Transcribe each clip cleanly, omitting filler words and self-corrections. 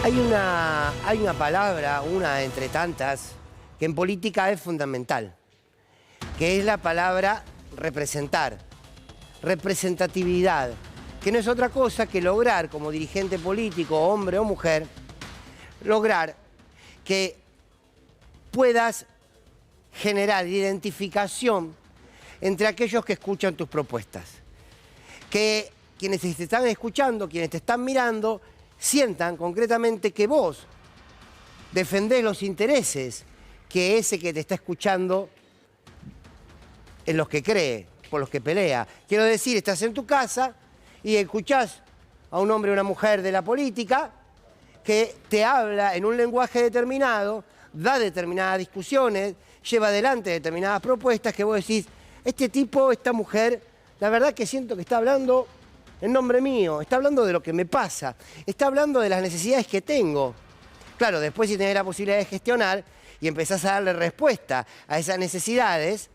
Hay una palabra, una entre tantas, que en política es fundamental, que es la palabra representar, representatividad, que no es otra cosa que lograr como dirigente político, hombre o mujer, lograr que puedas generar identificación entre aquellos que escuchan tus propuestas. Que quienes te están escuchando, quienes te están mirando, sientan concretamente que vos defendés los intereses que ese que te está escuchando en los que cree, por los que pelea. Quiero decir, estás en tu casa y escuchás a un hombre o una mujer de la política que te habla en un lenguaje determinado, da determinadas discusiones, lleva adelante determinadas propuestas que vos decís, este tipo, esta mujer, la verdad que siento que está hablando en nombre mío, está hablando de lo que me pasa, está hablando de las necesidades que tengo. Claro, después si tenés la posibilidad de gestionar y empezás a darle respuesta a esas necesidades,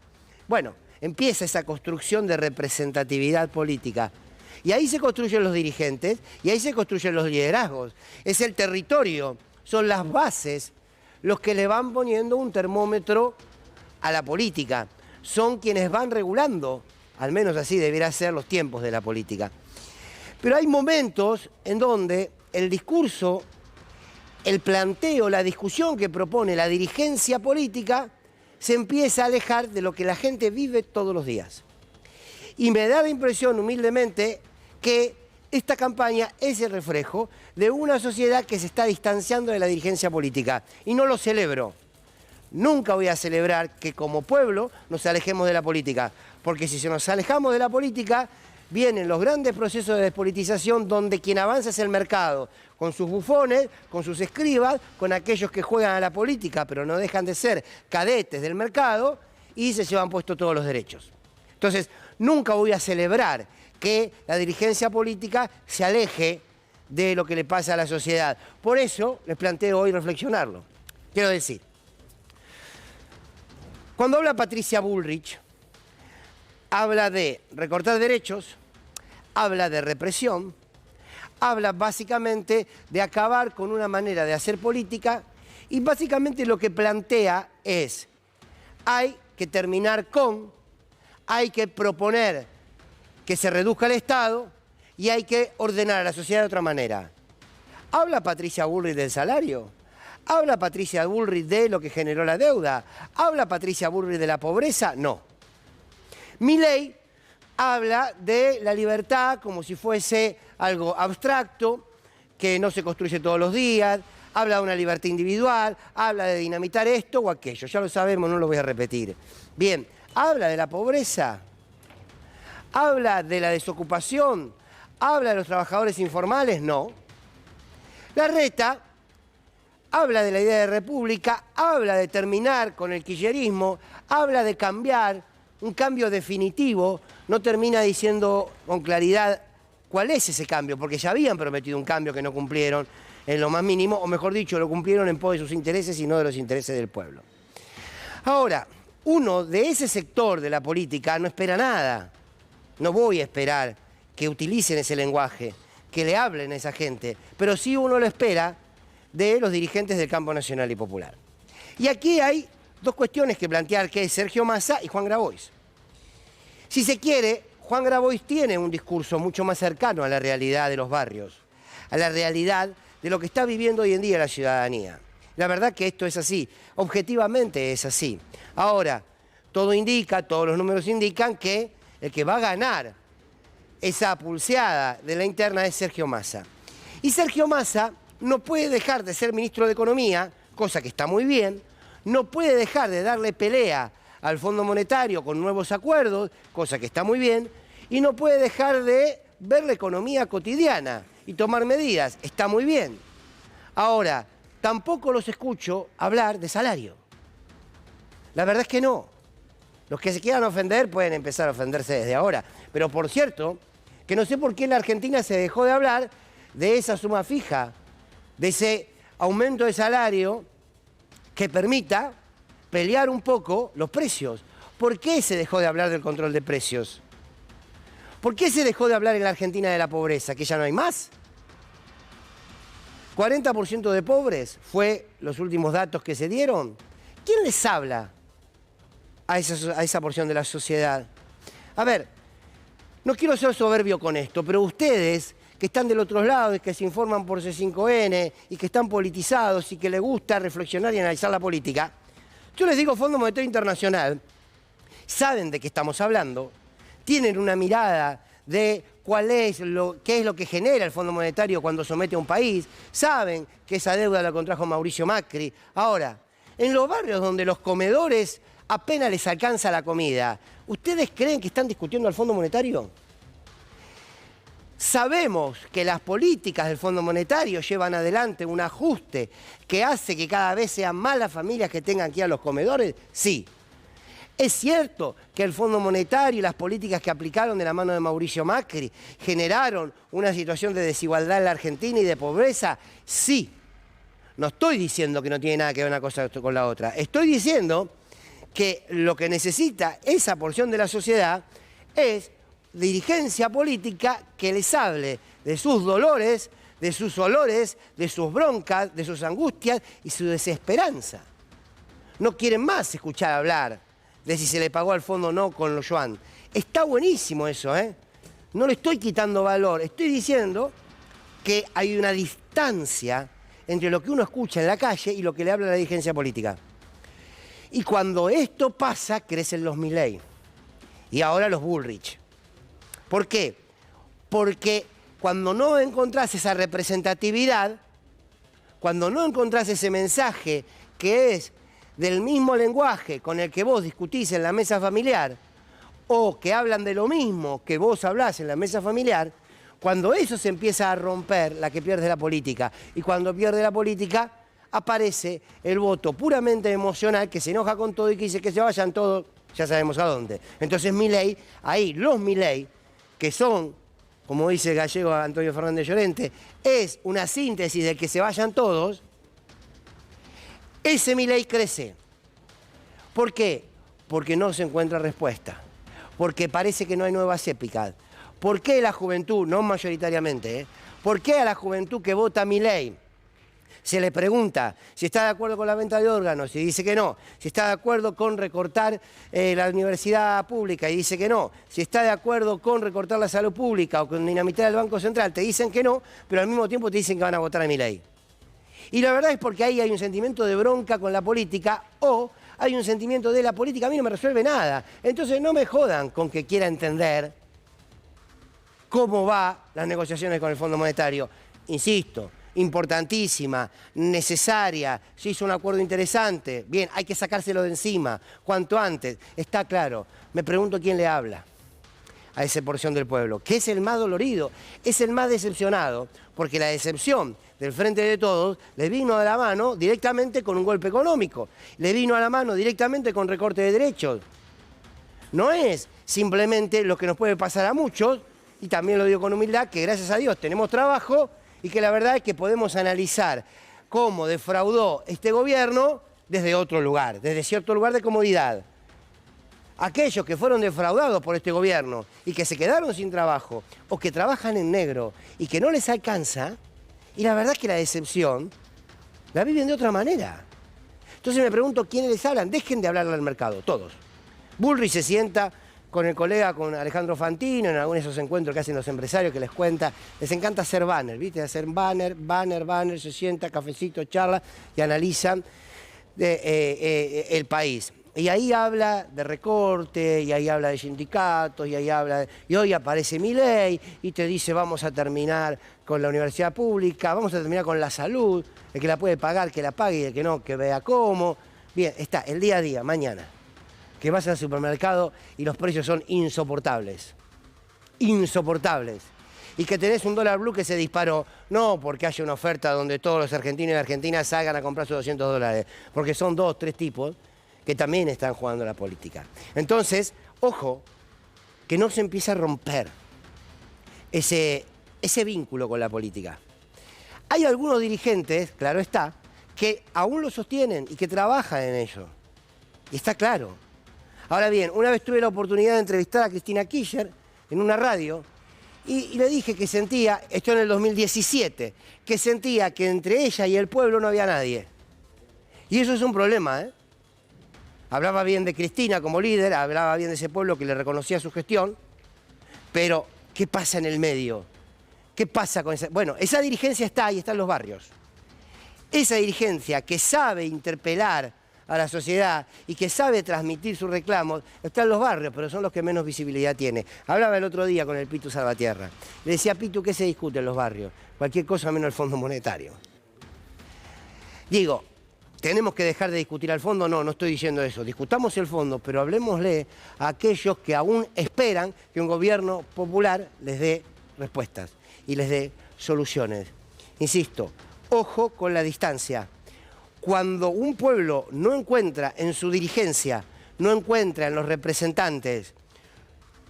bueno, empieza esa construcción de representatividad política. Y ahí se construyen los dirigentes y ahí se construyen los liderazgos. Es el territorio, son las bases los que le van poniendo un termómetro a la política. Son quienes van regulando, al menos así debería ser los tiempos de la política. Pero hay momentos en donde el discurso, el planteo, la discusión que propone la dirigencia política se empieza a alejar de lo que la gente vive todos los días. Y me da la impresión, humildemente, que esta campaña es el reflejo de una sociedad que se está distanciando de la dirigencia política. Y no lo celebro. Nunca voy a celebrar que como pueblo nos alejemos de la política. Porque si nos alejamos de la política, vienen los grandes procesos de despolitización donde quien avanza es el mercado, con sus bufones, con sus escribas, con aquellos que juegan a la política, pero no dejan de ser cadetes del mercado y se llevan puestos todos los derechos. Entonces, nunca voy a celebrar que la dirigencia política se aleje de lo que le pasa a la sociedad. Por eso les planteo hoy reflexionarlo. Quiero decir, cuando habla Patricia Bullrich, habla de recortar derechos, habla de represión, habla básicamente de acabar con una manera de hacer política y básicamente lo que plantea es, hay que terminar con, hay que proponer que se reduzca el Estado y hay que ordenar a la sociedad de otra manera. ¿Habla Patricia Bullrich del salario? ¿Habla Patricia Bullrich de lo que generó la deuda? ¿Habla Patricia Bullrich de la pobreza? No. Milei habla de la libertad como si fuese algo abstracto, que no se construye todos los días, habla de una libertad individual, habla de dinamitar esto o aquello, ya lo sabemos, no lo voy a repetir. Bien, habla de la pobreza, habla de la desocupación, habla de los trabajadores informales, no. Larreta habla de la idea de república, habla de terminar con el kirchnerismo, habla de cambiar, un cambio definitivo, no termina diciendo con claridad cuál es ese cambio, porque ya habían prometido un cambio que no cumplieron en lo más mínimo, o mejor dicho, lo cumplieron en pos de sus intereses y no de los intereses del pueblo. Ahora, uno de ese sector de la política no espera nada. No voy a esperar que utilicen ese lenguaje, que le hablen a esa gente, pero sí uno lo espera de los dirigentes del campo nacional y popular. Y aquí hay dos cuestiones que plantear, que es Sergio Massa y Juan Grabois. Si se quiere, Juan Grabois tiene un discurso mucho más cercano a la realidad de los barrios, a la realidad de lo que está viviendo hoy en día la ciudadanía. La verdad que esto es así, objetivamente es así. Ahora, todo indica, todos los números indican que el que va a ganar esa pulseada de la interna es Sergio Massa. Y Sergio Massa no puede dejar de ser ministro de Economía, cosa que está muy bien, no puede dejar de darle pelea al Fondo Monetario con nuevos acuerdos, cosa que está muy bien, y no puede dejar de ver la economía cotidiana y tomar medidas, está muy bien. Ahora, tampoco los escucho hablar de salario. La verdad es que no. Los que se quieran ofender pueden empezar a ofenderse desde ahora. Pero por cierto, que no sé por qué en la Argentina se dejó de hablar de esa suma fija, de ese aumento de salario que permita pelear un poco los precios. ¿Por qué se dejó de hablar del control de precios? ¿Por qué se dejó de hablar en la Argentina de la pobreza? ¿Que ya no hay más? 40% de pobres fue los últimos datos que se dieron. ¿Quién les habla a esa porción de la sociedad? A ver, no quiero ser soberbio con esto, pero ustedes que están del otro lado y que se informan por C5N y que están politizados y que les gusta reflexionar y analizar la política, yo les digo, Fondo Monetario Internacional, saben de qué estamos hablando, tienen una mirada de qué es lo que genera el Fondo Monetario cuando somete a un país, saben que esa deuda la contrajo Mauricio Macri. Ahora, en los barrios donde los comedores apenas les alcanza la comida, ¿ustedes creen que están discutiendo al Fondo Monetario? Sabemos que las políticas del Fondo Monetario llevan adelante un ajuste que hace que cada vez sean más las familias que tengan que ir a los comedores. Sí. ¿Es cierto que el Fondo Monetario y las políticas que aplicaron de la mano de Mauricio Macri generaron una situación de desigualdad en la Argentina y de pobreza? Sí. No estoy diciendo que no tiene nada que ver una cosa con la otra. Estoy diciendo que lo que necesita esa porción de la sociedad es dirigencia política que les hable de sus dolores, de sus olores, de sus broncas, de sus angustias y su desesperanza. No quieren más escuchar hablar de si se le pagó al fondo o no con los yuan. Está buenísimo eso, ¿eh? No le estoy quitando valor, estoy diciendo que hay una distancia entre lo que uno escucha en la calle y lo que le habla la dirigencia política. Y cuando esto pasa, crecen los Milei y ahora los Bullrich. ¿Por qué? Porque cuando no encontrás esa representatividad, cuando no encontrás ese mensaje que es del mismo lenguaje con el que vos discutís en la mesa familiar, o que hablan de lo mismo que vos hablás en la mesa familiar, cuando eso se empieza a romper, la que pierde la política. Y cuando pierde la política, aparece el voto puramente emocional que se enoja con todo y que dice que se vayan todos, ya sabemos a dónde. Entonces Milei, ahí los Milei, que son, como dice el gallego Antonio Fernández Llorente, es una síntesis de que se vayan todos, ese Milei crece. ¿Por qué? Porque no se encuentra respuesta, porque parece que no hay nuevas épicas. ¿Por qué la juventud, no mayoritariamente, por qué a la juventud que vota Milei se le pregunta si está de acuerdo con la venta de órganos y dice que no, si está de acuerdo con recortar la universidad pública y dice que no, si está de acuerdo con recortar la salud pública o con dinamitar el Banco Central, te dicen que no, pero al mismo tiempo te dicen que van a votar a Milei? Y la verdad es porque ahí hay un sentimiento de bronca con la política o hay un sentimiento de la política a mí no me resuelve nada. Entonces no me jodan con que quiera entender cómo van las negociaciones con el Fondo Monetario. Insisto, importantísima, necesaria, se hizo un acuerdo interesante, bien, hay que sacárselo de encima, cuanto antes, está claro. Me pregunto quién le habla a esa porción del pueblo, que es el más dolorido, es el más decepcionado, porque la decepción del Frente de Todos le vino a la mano directamente con un golpe económico, le vino a la mano directamente con recorte de derechos. No es simplemente lo que nos puede pasar a muchos, y también lo digo con humildad, que gracias a Dios tenemos trabajo, y que la verdad es que podemos analizar cómo defraudó este gobierno desde otro lugar, desde cierto lugar de comodidad. Aquellos que fueron defraudados por este gobierno y que se quedaron sin trabajo o que trabajan en negro y que no les alcanza, y la verdad es que la decepción la viven de otra manera. Entonces me pregunto quiénes les hablan. Dejen de hablarle al mercado, todos. Bullrich se sienta con el colega, con Alejandro Fantino, en algunos de esos encuentros que hacen los empresarios, que les cuenta, les encanta hacer banner, ¿viste? Hacer banner, se sienta, cafecito, charla y analizan el país. Y ahí habla de recorte, y ahí habla de sindicatos, y ahí habla y hoy aparece Milei y te dice vamos a terminar con la universidad pública, vamos a terminar con la salud, el que la puede pagar, que la pague, y el que no, que vea cómo. Bien, está, el día a día, mañana, que vas al supermercado y los precios son insoportables. Insoportables. Y que tenés un dólar blue que se disparó, no porque haya una oferta donde todos los argentinos y argentinas salgan a comprar sus $200, porque son 2, 3 tipos que también están jugando la política. Entonces, ojo, que no se empiece a romper ese vínculo con la política. Hay algunos dirigentes, claro está, que aún lo sostienen y que trabajan en ello. Y está claro. Ahora bien, una vez tuve la oportunidad de entrevistar a Cristina Kirchner en una radio Y le dije que sentía, esto en el 2017, que sentía que entre ella y el pueblo no había nadie. Y eso es un problema, ¿eh? Hablaba bien de Cristina como líder, hablaba bien de ese pueblo que le reconocía su gestión, pero ¿qué pasa en el medio? ¿Qué pasa con esa? Bueno, esa dirigencia está ahí, está en los barrios. Esa dirigencia que sabe interpelar a la sociedad y que sabe transmitir sus reclamos, está en los barrios, pero son los que menos visibilidad tienen. Hablaba el otro día con el Pitu Salvatierra. Le decía, Pitu, ¿qué se discute en los barrios? Cualquier cosa menos el Fondo Monetario. Digo, ¿tenemos que dejar de discutir al fondo? No, no estoy diciendo eso. Discutamos el fondo, pero hablemosle a aquellos que aún esperan que un gobierno popular les dé respuestas y les dé soluciones. Insisto, ojo con la distancia. Cuando un pueblo no encuentra en su dirigencia, no encuentra en los representantes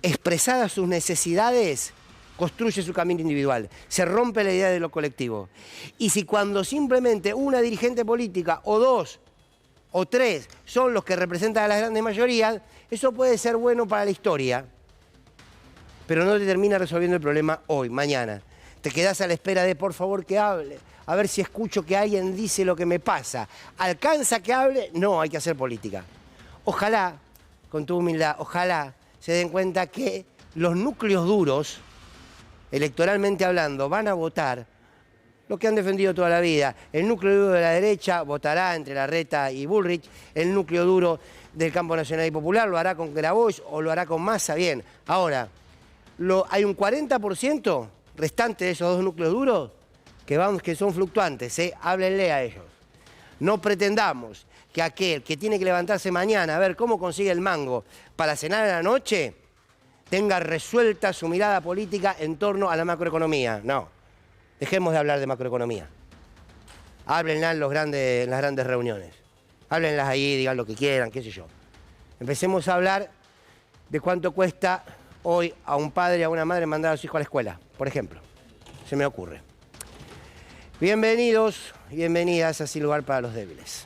expresadas sus necesidades, construye su camino individual, se rompe la idea de lo colectivo. Y si cuando simplemente una dirigente política, o dos, o tres, son los que representan a las grandes mayorías, eso puede ser bueno para la historia, pero no te termina resolviendo el problema hoy, mañana. Te quedás a la espera de, por favor, que hable, a ver si escucho que alguien dice lo que me pasa. ¿Alcanza que hable? No, hay que hacer política. Ojalá, con tu humildad, ojalá se den cuenta que los núcleos duros, electoralmente hablando, van a votar lo que han defendido toda la vida. El núcleo duro de la derecha votará entre Larreta y Bullrich. El núcleo duro del campo nacional y popular lo hará con Grabois o lo hará con Massa. Bien, ahora, hay un 40% restante de esos dos núcleos duros que son fluctuantes. Háblenle a ellos. No pretendamos que aquel que tiene que levantarse mañana a ver cómo consigue el mango para cenar a la noche tenga resuelta su mirada política en torno a la macroeconomía. No, dejemos de hablar de macroeconomía. Háblenla en las grandes reuniones. Háblenlas ahí, digan lo que quieran, qué sé yo. Empecemos a hablar de cuánto cuesta hoy a un padre y a una madre mandar a sus hijos a la escuela, por ejemplo. Se me ocurre. Bienvenidos y bienvenidas a Sin Lugar para los Débiles.